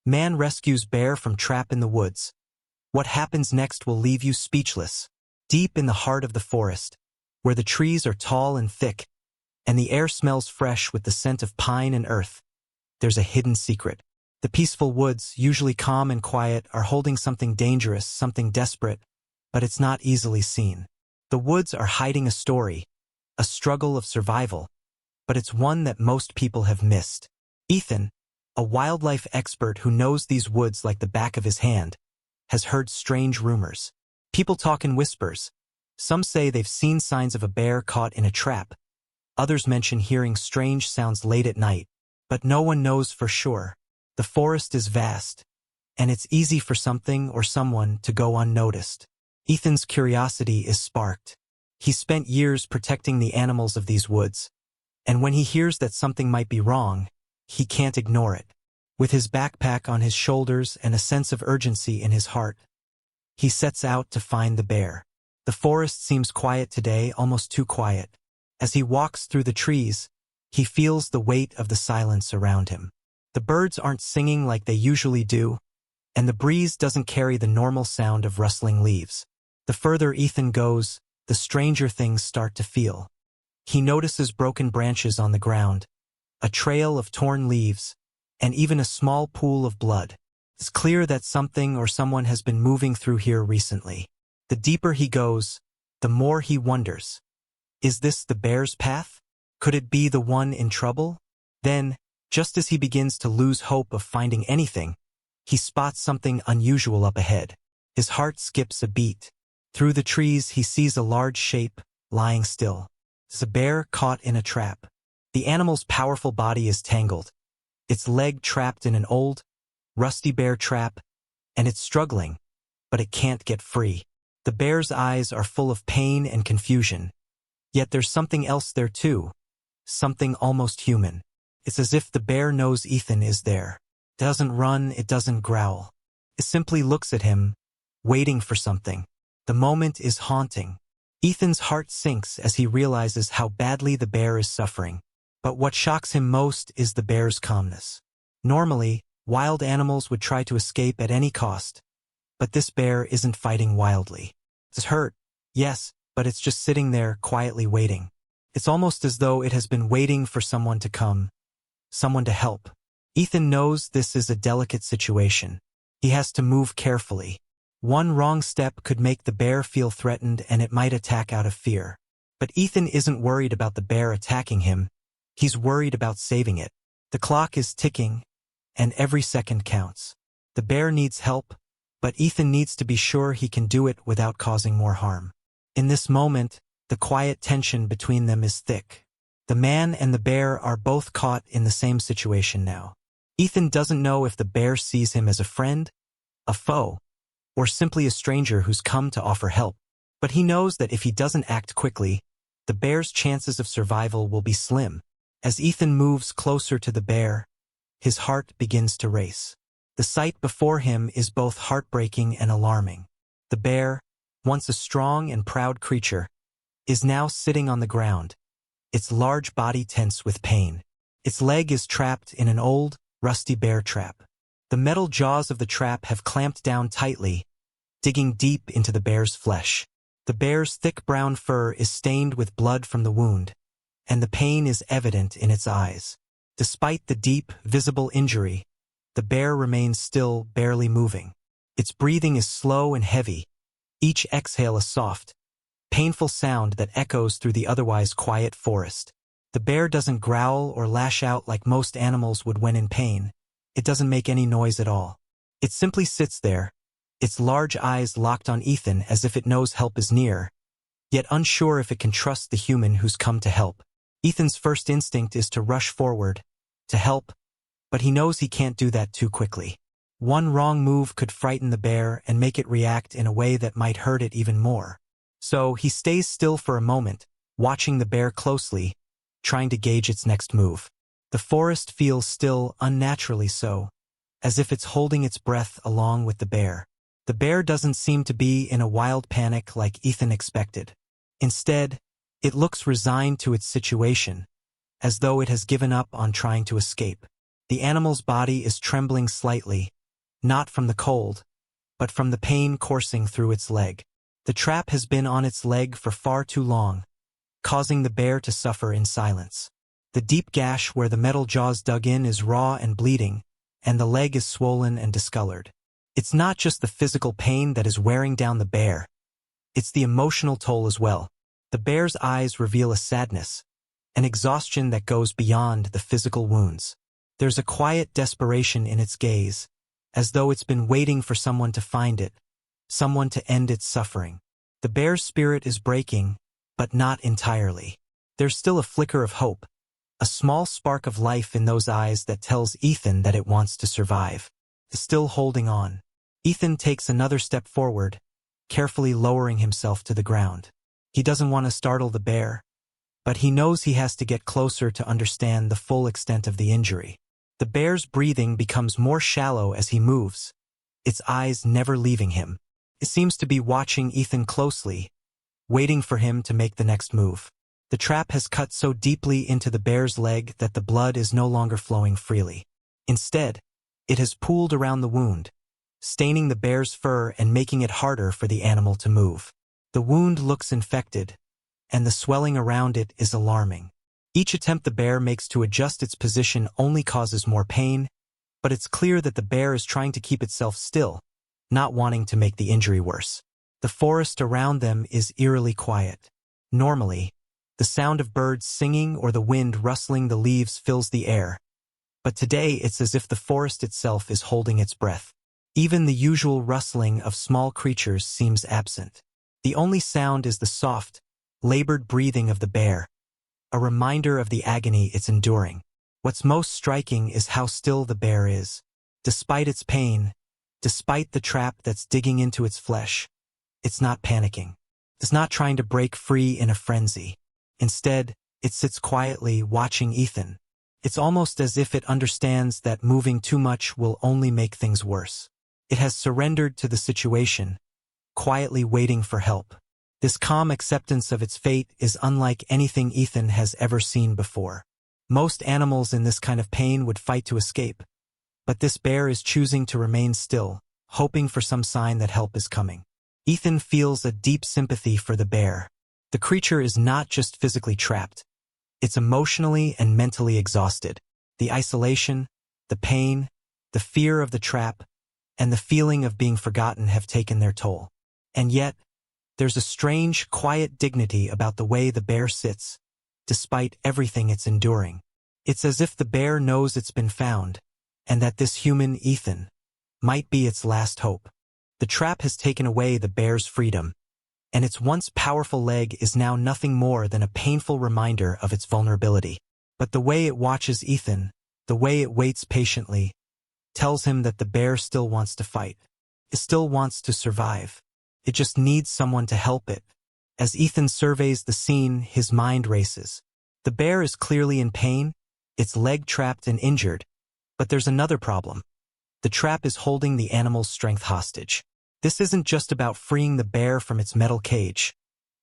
Man rescues bear from trap in the woods. What happens next will leave you speechless. Deep in the heart of the forest, where the trees are tall and thick, and the air smells fresh with the scent of pine and earth, there's a hidden secret. The peaceful woods, usually calm and quiet, are holding something dangerous, something desperate, but it's not easily seen. The woods are hiding a story, a struggle of survival, but it's one that most people have missed. Ethan, a wildlife expert who knows these woods like the back of his hand, has heard strange rumors. People talk in whispers. Some say they've seen signs of a bear caught in a trap. Others mention hearing strange sounds late at night, but no one knows for sure. The forest is vast, and it's easy for something or someone to go unnoticed. Ethan's curiosity is sparked. He spent years protecting the animals of these woods, and when he hears that something might be wrong, he can't ignore it. With his backpack on his shoulders and a sense of urgency in his heart, he sets out to find the bear. The forest seems quiet today, almost too quiet. As he walks through the trees, he feels the weight of the silence around him. The birds aren't singing like they usually do, and the breeze doesn't carry the normal sound of rustling leaves. The further Ethan goes, the stranger things start to feel. He notices broken branches on the ground, a trail of torn leaves, and even a small pool of blood. It's clear that something or someone has been moving through here recently. The deeper he goes, the more he wonders. Is this the bear's path? Could it be the one in trouble? Then, just as he begins to lose hope of finding anything, he spots something unusual up ahead. His heart skips a beat. Through the trees, he sees a large shape, lying still. It's a bear caught in a trap. The animal's powerful body is tangled, its leg trapped in an old, rusty bear trap, and it's struggling, but it can't get free. The bear's eyes are full of pain and confusion. Yet there's something else there too, something almost human. It's as if the bear knows Ethan is there. It doesn't run, it doesn't growl. It simply looks at him, waiting for something. The moment is haunting. Ethan's heart sinks as he realizes how badly the bear is suffering. But what shocks him most is the bear's calmness. Normally, wild animals would try to escape at any cost. But this bear isn't fighting wildly. It's hurt, yes, but it's just sitting there quietly waiting. It's almost as though it has been waiting for someone to come, someone to help. Ethan knows this is a delicate situation. He has to move carefully. One wrong step could make the bear feel threatened and it might attack out of fear. But Ethan isn't worried about the bear attacking him. He's worried about saving it. The clock is ticking, and every second counts. The bear needs help, but Ethan needs to be sure he can do it without causing more harm. In this moment, the quiet tension between them is thick. The man and the bear are both caught in the same situation now. Ethan doesn't know if the bear sees him as a friend, a foe, or simply a stranger who's come to offer help. But he knows that if he doesn't act quickly, the bear's chances of survival will be slim. As Ethan moves closer to the bear, his heart begins to race. The sight before him is both heartbreaking and alarming. The bear, once a strong and proud creature, is now sitting on the ground, its large body tense with pain. Its leg is trapped in an old, rusty bear trap. The metal jaws of the trap have clamped down tightly, digging deep into the bear's flesh. The bear's thick brown fur is stained with blood from the wound, and the pain is evident in its eyes. Despite the deep, visible injury, the bear remains still, barely moving. Its breathing is slow and heavy, each exhale a soft, painful sound that echoes through the otherwise quiet forest. The bear doesn't growl or lash out like most animals would when in pain. It doesn't make any noise at all. It simply sits there, its large eyes locked on Ethan as if it knows help is near, yet unsure if it can trust the human who's come to help. Ethan's first instinct is to rush forward, to help, but he knows he can't do that too quickly. One wrong move could frighten the bear and make it react in a way that might hurt it even more. So he stays still for a moment, watching the bear closely, trying to gauge its next move. The forest feels still, unnaturally so, as if it's holding its breath along with the bear. The bear doesn't seem to be in a wild panic like Ethan expected. Instead, it looks resigned to its situation, as though it has given up on trying to escape. The animal's body is trembling slightly, not from the cold, but from the pain coursing through its leg. The trap has been on its leg for far too long, causing the bear to suffer in silence. The deep gash where the metal jaws dug in is raw and bleeding, and the leg is swollen and discolored. It's not just the physical pain that is wearing down the bear. It's the emotional toll as well. The bear's eyes reveal a sadness, an exhaustion that goes beyond the physical wounds. There's a quiet desperation in its gaze, as though it's been waiting for someone to find it, someone to end its suffering. The bear's spirit is breaking, but not entirely. There's still a flicker of hope, a small spark of life in those eyes that tells Ethan that it wants to survive. Still holding on. Ethan takes another step forward, carefully lowering himself to the ground. He doesn't want to startle the bear, but he knows he has to get closer to understand the full extent of the injury. The bear's breathing becomes more shallow as he moves, its eyes never leaving him. It seems to be watching Ethan closely, waiting for him to make the next move. The trap has cut so deeply into the bear's leg that the blood is no longer flowing freely. Instead, it has pooled around the wound, staining the bear's fur and making it harder for the animal to move. The wound looks infected, and the swelling around it is alarming. Each attempt the bear makes to adjust its position only causes more pain, but it's clear that the bear is trying to keep itself still, not wanting to make the injury worse. The forest around them is eerily quiet. Normally, the sound of birds singing or the wind rustling the leaves fills the air, but today it's as if the forest itself is holding its breath. Even the usual rustling of small creatures seems absent. The only sound is the soft, labored breathing of the bear, a reminder of the agony it's enduring. What's most striking is how still the bear is. Despite its pain, despite the trap that's digging into its flesh, it's not panicking. It's not trying to break free in a frenzy. Instead, it sits quietly watching Ethan. It's almost as if it understands that moving too much will only make things worse. It has surrendered to the situation, quietly waiting for help. This calm acceptance of its fate is unlike anything Ethan has ever seen before. Most animals in this kind of pain would fight to escape, but this bear is choosing to remain still, hoping for some sign that help is coming. Ethan feels a deep sympathy for the bear. The creature is not just physically trapped. It's emotionally and mentally exhausted. The isolation, the pain, the fear of the trap, and the feeling of being forgotten have taken their toll. And yet, there's a strange, quiet dignity about the way the bear sits, despite everything it's enduring. It's as if the bear knows it's been found, and that this human, Ethan, might be its last hope. The trap has taken away the bear's freedom, and its once powerful leg is now nothing more than a painful reminder of its vulnerability. But the way it watches Ethan, the way it waits patiently, tells him that the bear still wants to fight. It still wants to survive. It just needs someone to help it. As Ethan surveys the scene, his mind races. The bear is clearly in pain, its leg trapped and injured, but there's another problem. The trap is holding the animal's strength hostage. This isn't just about freeing the bear from its metal cage.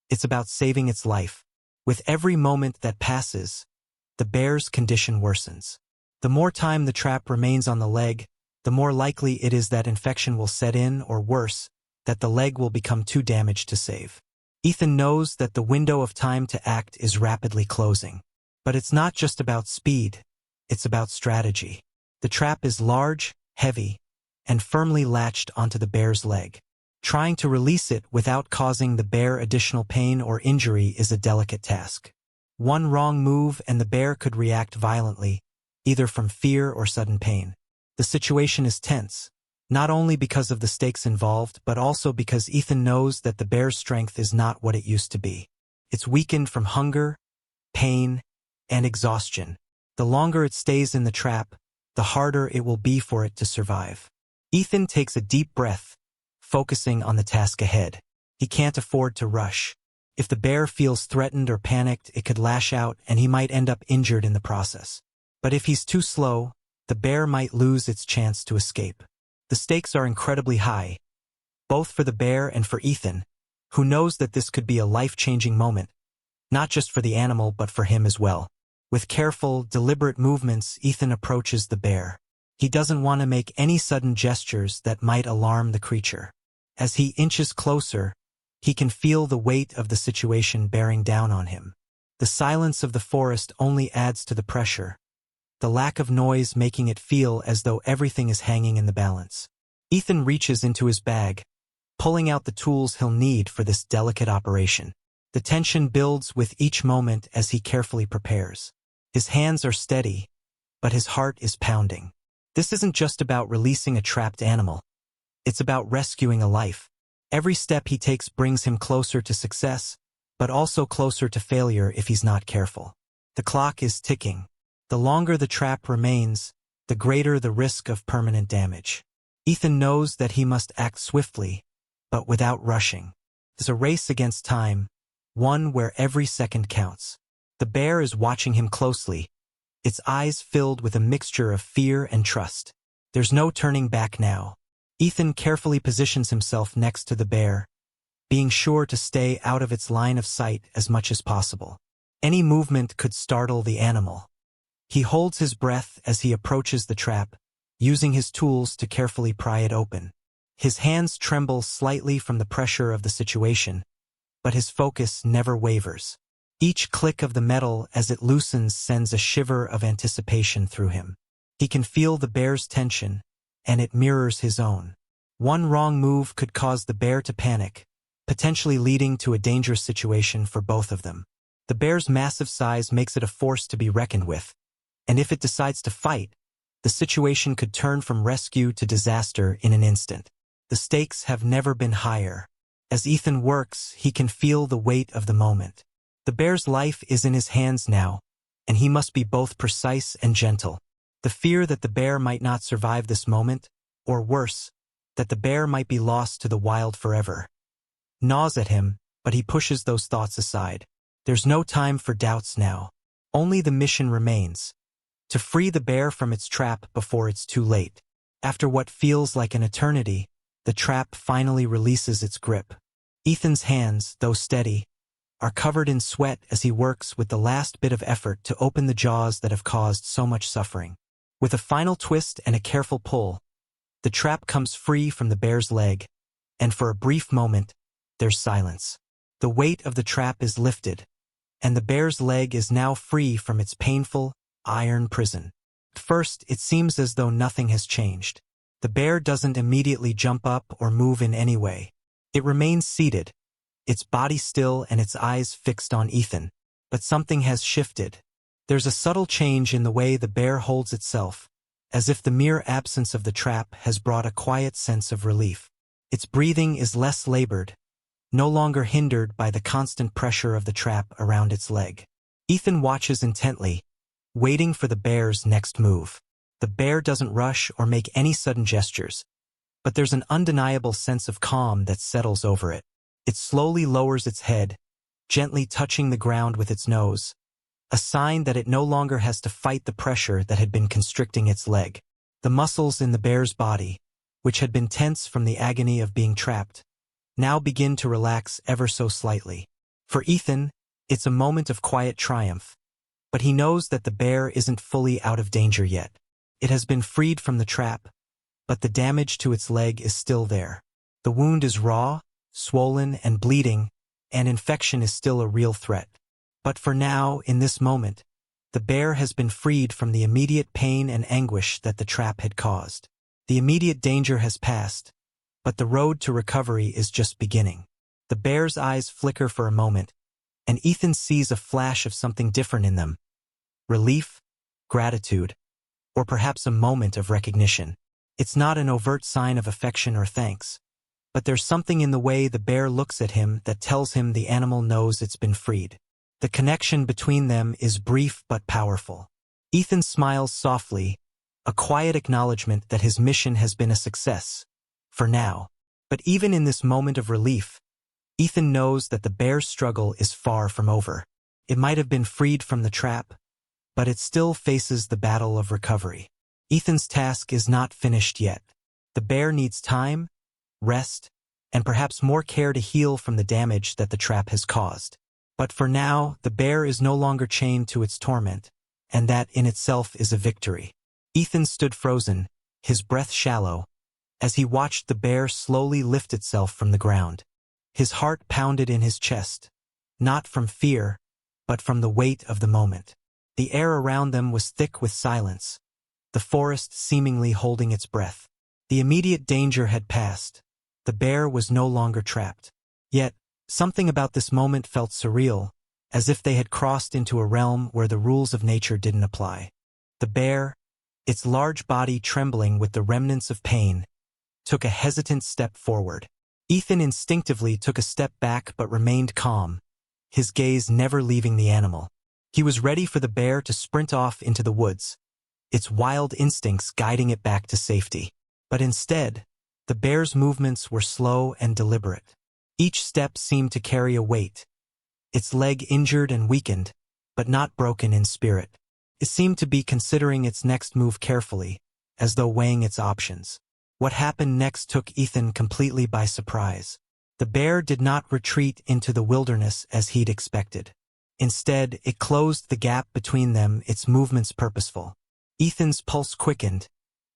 It's about saving its life. With every moment that passes, the bear's condition worsens. The more time the trap remains on the leg, the more likely it is that infection will set in, or worse, that the leg will become too damaged to save. Ethan knows that the window of time to act is rapidly closing. But it's not just about speed, it's about strategy. The trap is large, heavy, and firmly latched onto the bear's leg. Trying to release it without causing the bear additional pain or injury is a delicate task. One wrong move and the bear could react violently, either from fear or sudden pain. The situation is tense, not only because of the stakes involved, but also because Ethan knows that the bear's strength is not what it used to be. It's weakened from hunger, pain, and exhaustion. The longer it stays in the trap, the harder it will be for it to survive. Ethan takes a deep breath, focusing on the task ahead. He can't afford to rush. If the bear feels threatened or panicked, it could lash out and he might end up injured in the process. But if he's too slow, the bear might lose its chance to escape. The stakes are incredibly high, both for the bear and for Ethan, who knows that this could be a life-changing moment, not just for the animal but for him as well. With careful, deliberate movements, Ethan approaches the bear. He doesn't want to make any sudden gestures that might alarm the creature. As he inches closer, he can feel the weight of the situation bearing down on him. The silence of the forest only adds to the pressure, the lack of noise making it feel as though everything is hanging in the balance. Ethan reaches into his bag, pulling out the tools he'll need for this delicate operation. The tension builds with each moment as he carefully prepares. His hands are steady, but his heart is pounding. This isn't just about releasing a trapped animal. It's about rescuing a life. Every step he takes brings him closer to success, but also closer to failure if he's not careful. The clock is ticking. The longer the trap remains, the greater the risk of permanent damage. Ethan knows that he must act swiftly, but without rushing. It's a race against time, one where every second counts. The bear is watching him closely, its eyes filled with a mixture of fear and trust. There's no turning back now. Ethan carefully positions himself next to the bear, being sure to stay out of its line of sight as much as possible. Any movement could startle the animal. He holds his breath as he approaches the trap, using his tools to carefully pry it open. His hands tremble slightly from the pressure of the situation, but his focus never wavers. Each click of the metal as it loosens sends a shiver of anticipation through him. He can feel the bear's tension, and it mirrors his own. One wrong move could cause the bear to panic, potentially leading to a dangerous situation for both of them. The bear's massive size makes it a force to be reckoned with, and if it decides to fight, the situation could turn from rescue to disaster in an instant. The stakes have never been higher. As Ethan works, he can feel the weight of the moment. The bear's life is in his hands now, and he must be both precise and gentle. The fear that the bear might not survive this moment, or worse, that the bear might be lost to the wild forever, gnaws at him, but he pushes those thoughts aside. There's no time for doubts now. Only the mission remains: to free the bear from its trap before it's too late. After what feels like an eternity, the trap finally releases its grip. Ethan's hands, though steady, are covered in sweat as he works with the last bit of effort to open the jaws that have caused so much suffering. With a final twist and a careful pull, the trap comes free from the bear's leg, and for a brief moment, there's silence. The weight of the trap is lifted, and the bear's leg is now free from its painful, iron prison. At first, it seems as though nothing has changed. The bear doesn't immediately jump up or move in any way. It remains seated, its body still and its eyes fixed on Ethan. But something has shifted. There's a subtle change in the way the bear holds itself, as if the mere absence of the trap has brought a quiet sense of relief. Its breathing is less labored, no longer hindered by the constant pressure of the trap around its leg. Ethan watches intently, waiting for the bear's next move. The bear doesn't rush or make any sudden gestures, but there's an undeniable sense of calm that settles over it. It slowly lowers its head, gently touching the ground with its nose, a sign that it no longer has to fight the pressure that had been constricting its leg. The muscles in the bear's body, which had been tense from the agony of being trapped, now begin to relax ever so slightly. For Ethan, it's a moment of quiet triumph, but he knows that the bear isn't fully out of danger yet. It has been freed from the trap, but the damage to its leg is still there. The wound is raw, swollen, and bleeding, and infection is still a real threat. But for now, in this moment, the bear has been freed from the immediate pain and anguish that the trap had caused. The immediate danger has passed, but the road to recovery is just beginning. The bear's eyes flicker for a moment, and Ethan sees a flash of something different in them: relief, gratitude, or perhaps a moment of recognition. It's not an overt sign of affection or thanks, but there's something in the way the bear looks at him that tells him the animal knows it's been freed. The connection between them is brief but powerful. Ethan smiles softly, a quiet acknowledgement that his mission has been a success, for now. But even in this moment of relief, Ethan knows that the bear's struggle is far from over. It might have been freed from the trap, but it still faces the battle of recovery. Ethan's task is not finished yet. The bear needs time, rest, and perhaps more care to heal from the damage that the trap has caused. But for now, the bear is no longer chained to its torment, and that in itself is a victory. Ethan stood frozen, his breath shallow, as he watched the bear slowly lift itself from the ground. His heart pounded in his chest, not from fear, but from the weight of the moment. The air around them was thick with silence, the forest seemingly holding its breath. The immediate danger had passed. The bear was no longer trapped. Yet, something about this moment felt surreal, as if they had crossed into a realm where the rules of nature didn't apply. The bear, its large body trembling with the remnants of pain, took a hesitant step forward. Ethan instinctively took a step back but remained calm, his gaze never leaving the animal. He was ready for the bear to sprint off into the woods, its wild instincts guiding it back to safety. But instead, the bear's movements were slow and deliberate. Each step seemed to carry a weight, its leg injured and weakened, but not broken in spirit. It seemed to be considering its next move carefully, as though weighing its options. What happened next took Ethan completely by surprise. The bear did not retreat into the wilderness as he'd expected. Instead, it closed the gap between them, its movements purposeful. Ethan's pulse quickened,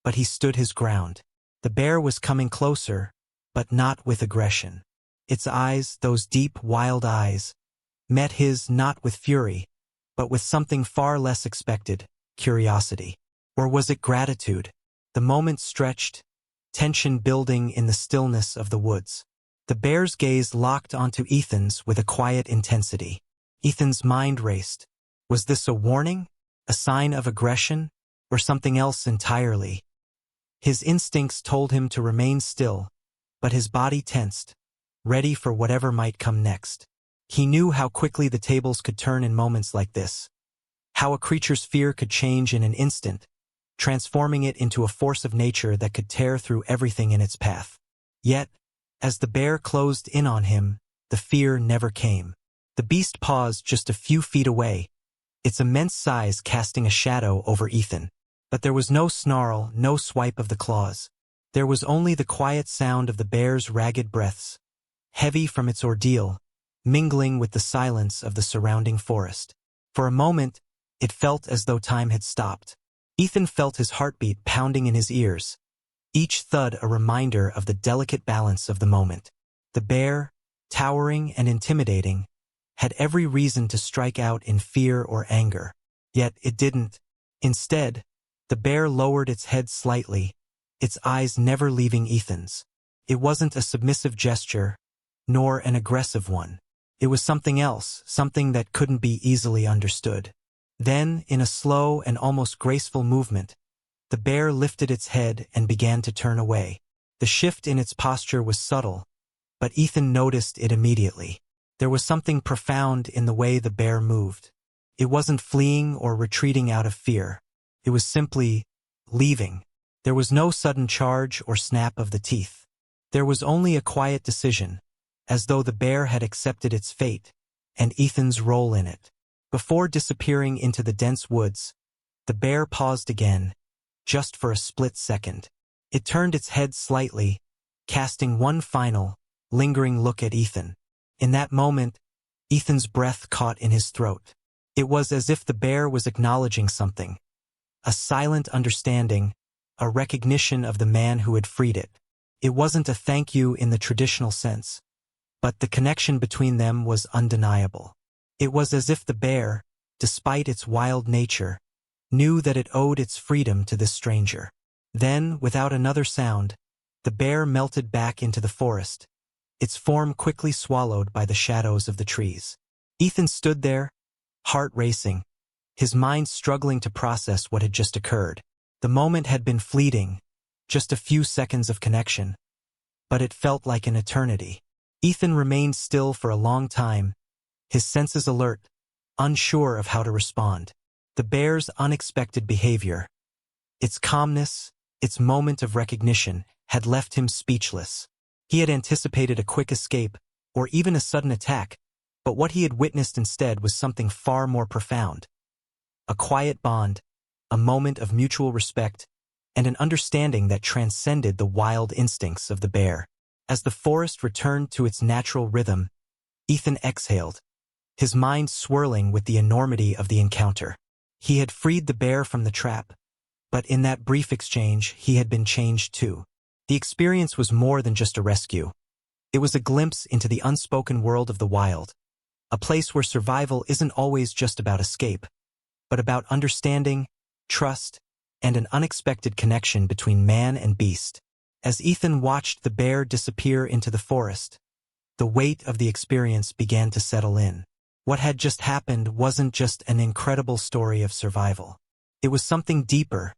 but he stood his ground. The bear was coming closer, but not with aggression. Its eyes, those deep, wild eyes, met his not with fury, but with something far less expected, curiosity. Or was it gratitude? The moment stretched, tension building in the stillness of the woods. The bear's gaze locked onto Ethan's with a quiet intensity. Ethan's mind raced. Was this a warning? A sign of aggression? Or something else entirely? His instincts told him to remain still, but his body tensed, ready for whatever might come next. He knew how quickly the tables could turn in moments like this, how a creature's fear could change in an instant, transforming it into a force of nature that could tear through everything in its path. Yet, as the bear closed in on him, the fear never came. The beast paused just a few feet away, its immense size casting a shadow over Ethan. But there was no snarl, no swipe of the claws. There was only the quiet sound of the bear's ragged breaths, heavy from its ordeal, mingling with the silence of the surrounding forest. For a moment, it felt as though time had stopped. Ethan felt his heartbeat pounding in his ears, each thud a reminder of the delicate balance of the moment. The bear, towering and intimidating, had every reason to strike out in fear or anger. Yet it didn't. Instead, the bear lowered its head slightly, its eyes never leaving Ethan's. It wasn't a submissive gesture, nor an aggressive one. It was something else, something that couldn't be easily understood. Then, in a slow and almost graceful movement, the bear lifted its head and began to turn away. The shift in its posture was subtle, but Ethan noticed it immediately. There was something profound in the way the bear moved. It wasn't fleeing or retreating out of fear. It was simply leaving. There was no sudden charge or snap of the teeth. There was only a quiet decision, as though the bear had accepted its fate, and Ethan's role in it. Before disappearing into the dense woods, the bear paused again, just for a split second. It turned its head slightly, casting one final, lingering look at Ethan. In that moment, Ethan's breath caught in his throat. It was as if the bear was acknowledging something. A silent understanding, a recognition of the man who had freed it. It wasn't a thank you in the traditional sense, but the connection between them was undeniable. It was as if the bear, despite its wild nature, knew that it owed its freedom to this stranger. Then, without another sound, the bear melted back into the forest, its form quickly swallowed by the shadows of the trees. Ethan stood there, heart racing, his mind struggling to process what had just occurred. The moment had been fleeting, just a few seconds of connection, but it felt like an eternity. Ethan remained still for a long time, his senses alert, unsure of how to respond. The bear's unexpected behavior, its calmness, its moment of recognition, had left him speechless. He had anticipated a quick escape, or even a sudden attack, but what he had witnessed instead was something far more profound. A quiet bond, a moment of mutual respect, and an understanding that transcended the wild instincts of the bear. As the forest returned to its natural rhythm, Ethan exhaled, his mind swirling with the enormity of the encounter. He had freed the bear from the trap, But in that brief exchange, he had been changed too. The experience was more than just a rescue. It was a glimpse into the unspoken world of the wild, a place where survival isn't always just about escape, but about understanding, trust, and an unexpected connection between man and beast. As Ethan watched the bear disappear into the forest, the weight of the experience began to settle in. What had just happened wasn't just an incredible story of survival. It was something deeper,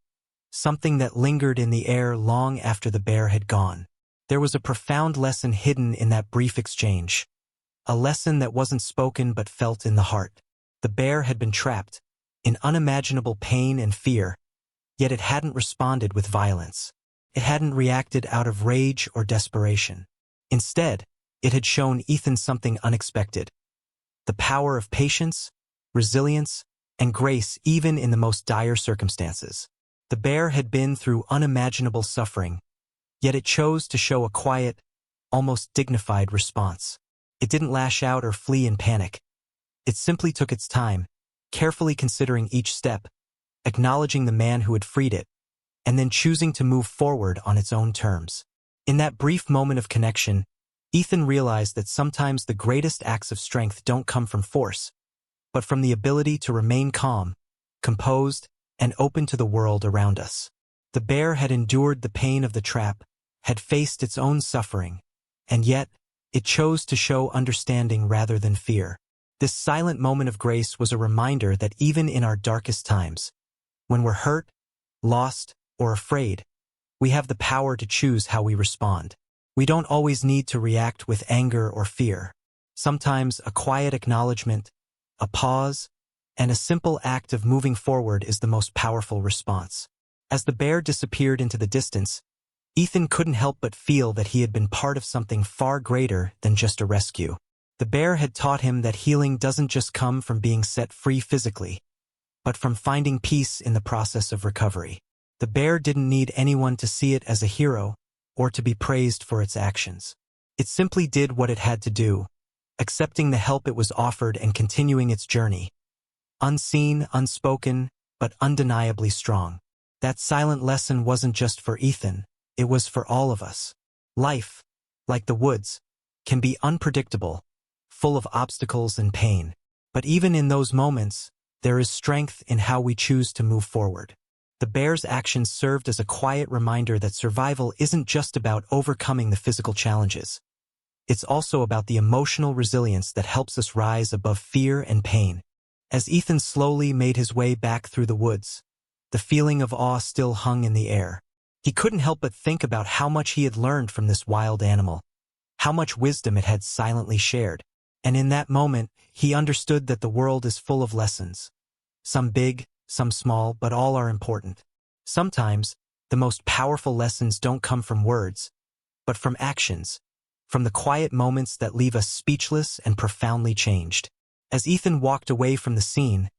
something that lingered in the air long after the bear had gone. There was a profound lesson hidden in that brief exchange, a lesson that wasn't spoken but felt in the heart. The bear had been trapped in unimaginable pain and fear, yet it hadn't responded with violence. It hadn't reacted out of rage or desperation. Instead, it had shown Ethan something unexpected: the power of patience, resilience, and grace even in the most dire circumstances. The bear had been through unimaginable suffering, yet it chose to show a quiet, almost dignified response. It didn't lash out or flee in panic. It simply took its time, carefully considering each step, acknowledging the man who had freed it, and then choosing to move forward on its own terms. In that brief moment of connection, Ethan realized that sometimes the greatest acts of strength don't come from force, but from the ability to remain calm, composed, and open to the world around us. The bear had endured the pain of the trap, had faced its own suffering, and yet, it chose to show understanding rather than fear. This silent moment of grace was a reminder that even in our darkest times, when we're hurt, lost, or afraid, we have the power to choose how we respond. We don't always need to react with anger or fear. Sometimes a quiet acknowledgement, a pause, and a simple act of moving forward is the most powerful response. As the bear disappeared into the distance, Ethan couldn't help but feel that he had been part of something far greater than just a rescue. The bear had taught him that healing doesn't just come from being set free physically, but from finding peace in the process of recovery. The bear didn't need anyone to see it as a hero or to be praised for its actions. It simply did what it had to do, accepting the help it was offered and continuing its journey. Unseen, unspoken, but undeniably strong. That silent lesson wasn't just for Ethan, it was for all of us. Life, like the woods, can be unpredictable, full of obstacles and pain. But even in those moments, there is strength in how we choose to move forward. The bear's actions served as a quiet reminder that survival isn't just about overcoming the physical challenges. It's also about the emotional resilience that helps us rise above fear and pain. As Ethan slowly made his way back through the woods, the feeling of awe still hung in the air. He couldn't help but think about how much he had learned from this wild animal, how much wisdom it had silently shared. And in that moment, he understood that the world is full of lessons. Some big, some small, but all are important. Sometimes, the most powerful lessons don't come from words, but from actions, from the quiet moments that leave us speechless and profoundly changed. As Ethan walked away from the scene,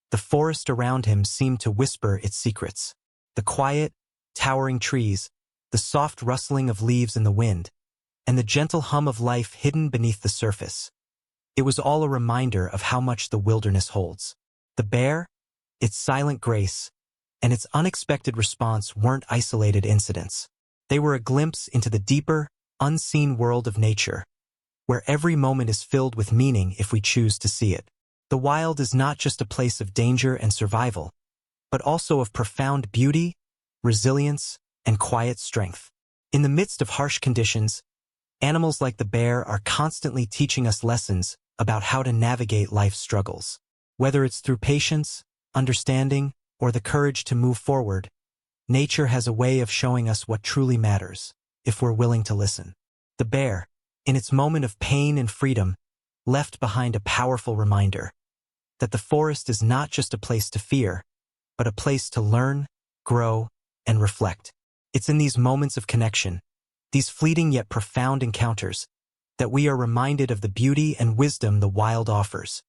the forest around him seemed to whisper its secrets. The quiet, towering trees, the soft rustling of leaves in the wind, and the gentle hum of life hidden beneath the surface. It was all a reminder of how much the wilderness holds. The bear, its silent grace, and its unexpected response weren't isolated incidents. They were a glimpse into the deeper, unseen world of nature, where every moment is filled with meaning if we choose to see it. The wild is not just a place of danger and survival, but also of profound beauty, resilience, and quiet strength. In the midst of harsh conditions, animals like the bear are constantly teaching us lessons about how to navigate life's struggles. Whether it's through patience, understanding, or the courage to move forward, nature has a way of showing us what truly matters, if we're willing to listen. The bear, in its moment of pain and freedom, left behind a powerful reminder that the forest is not just a place to fear, but a place to learn, grow, and reflect. It's in these moments of connection, these fleeting yet profound encounters, that we are reminded of the beauty and wisdom the wild offers,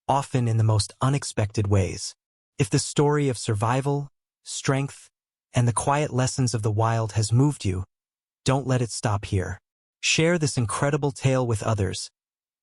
often in the most unexpected ways. If the story of survival, strength, and the quiet lessons of the wild has moved you, don't let it stop here. Share this incredible tale with others,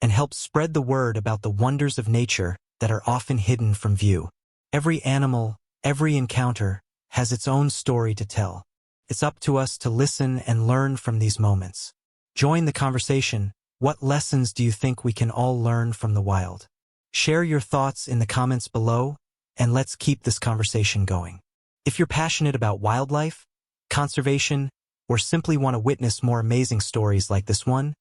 and help spread the word about the wonders of nature that are often hidden from view. Every animal, every encounter, has its own story to tell. It's up to us to listen and learn from these moments. Join the conversation. What lessons do you think we can all learn from the wild? Share your thoughts in the comments below, and let's keep this conversation going. If you're passionate about wildlife, conservation, or simply want to witness more amazing stories like this one,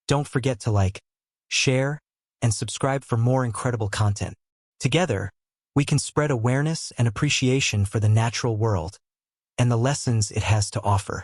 don't forget to like, share, and subscribe for more incredible content. Together, we can spread awareness and appreciation for the natural world and the lessons it has to offer.